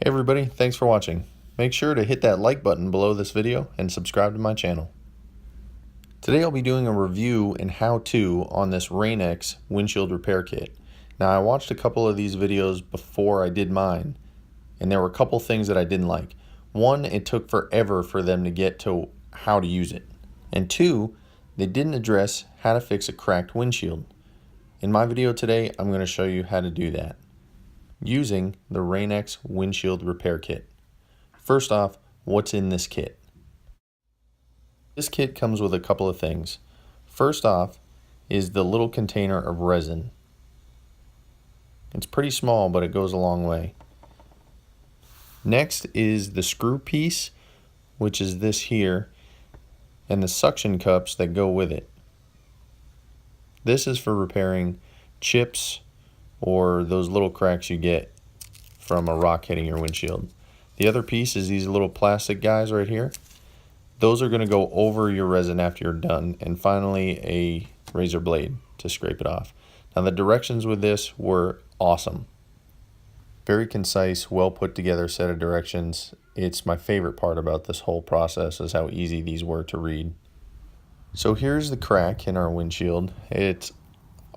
everybody, thanks for watching. Make sure to hit that like button below this video and subscribe to my channel. Today I'll be doing a review and how-to on this Rain-X windshield repair kit. Now I watched a couple of these videos before I did mine, and there were a couple things that I didn't like. One, it took forever for them to get to how to use it. And two, they didn't address how to fix a cracked windshield. In my video today, I'm going to show you how to do that using the Rain-X windshield repair kit. First off, what's in this kit? This kit comes with a couple of things. First off is the little container of resin. It's pretty small, but it goes a long way. Next is the screw piece, which is this here, and the suction cups that go with it. This is for repairing chips or those little cracks you get from a rock hitting your windshield. The other piece is these little plastic guys right here. Those are going to go over your resin after you're done, and finally a razor blade to scrape it off. Now the directions with this were awesome. Very concise, well put together set of directions. It's my favorite part about this whole process is how easy these were to read. So here's the crack in our windshield. It's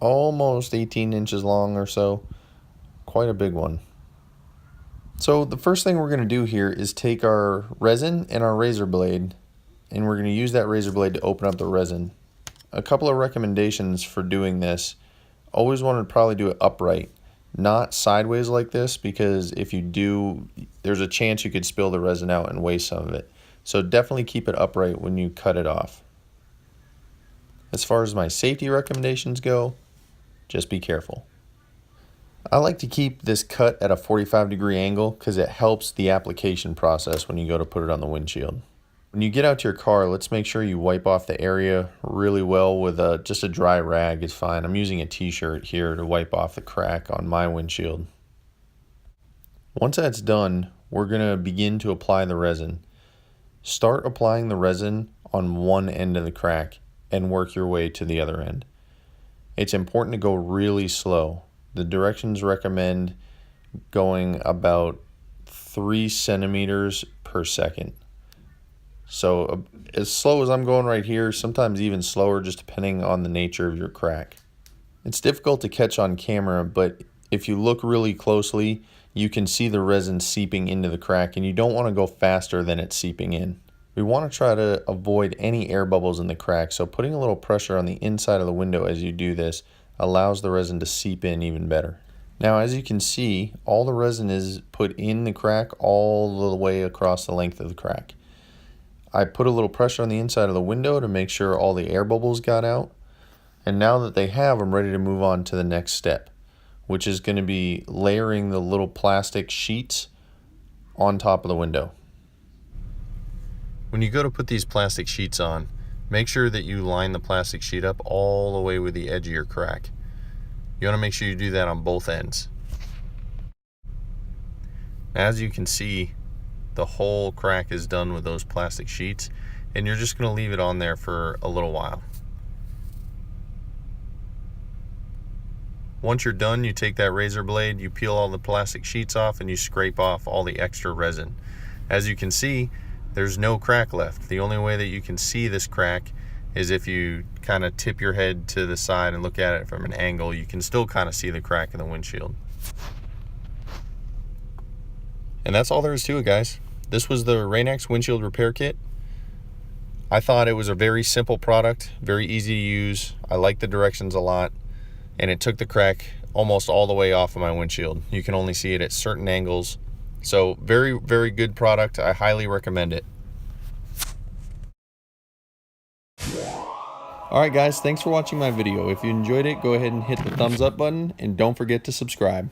almost 18 inches long or so, quite a big one. So the first thing we're going to do here is take our resin and our razor blade, and we're going to use that razor blade to open up the resin. A couple of recommendations for doing this: always want to probably do it upright, not sideways like this, because if you do, there's a chance you could spill the resin out and waste some of it. So definitely keep it upright when you cut it off. As far as my safety recommendations go, just be careful. I like to keep this cut at a 45-degree angle because it helps the application process when you go to put it on the windshield. When you get out to your car, let's make sure you wipe off the area really well with just a dry rag is fine. I'm using a t-shirt here to wipe off the crack on my windshield. Once that's done, we're going to begin to apply the resin. Start applying the resin on one end of the crack and work your way to the other end. It's important to go really slow. The directions recommend going about 3 centimeters per second. So as slow as I'm going right here, sometimes even slower, just depending on the nature of your crack. It's difficult to catch on camera, but if you look really closely, you can see the resin seeping into the crack, and you don't want to go faster than it's seeping in. We want to try to avoid any air bubbles in the crack, so putting a little pressure on the inside of the window as you do this allows the resin to seep in even better. Now, as you can see, all the resin is put in the crack all the way across the length of the crack. I put a little pressure on the inside of the window to make sure all the air bubbles got out, and now that they have, I'm ready to move on to the next step, which is going to be layering the little plastic sheets on top of the window. When you go to put these plastic sheets on, make sure that you line the plastic sheet up all the way with the edge of your crack. You want to make sure you do that on both ends. As you can see, the whole crack is done with those plastic sheets, and you're just going to leave it on there for a little while. Once you're done, you take that razor blade, you peel all the plastic sheets off, and you scrape off all the extra resin. As you can see, there's no crack left. The only way that you can see this crack is if you kind of tip your head to the side and look at it from an angle. You can still kind of see the crack in the windshield. And that's all there is to it, guys. This was the Rain-X windshield repair kit. I thought it was a very simple product, very easy to use. I like the directions a lot, and it took the crack almost all the way off of my windshield. You can only see it at certain angles. So very, very good product. I highly recommend it. Alright guys, thanks for watching my video. If you enjoyed it, go ahead and hit the thumbs up button, and don't forget to subscribe.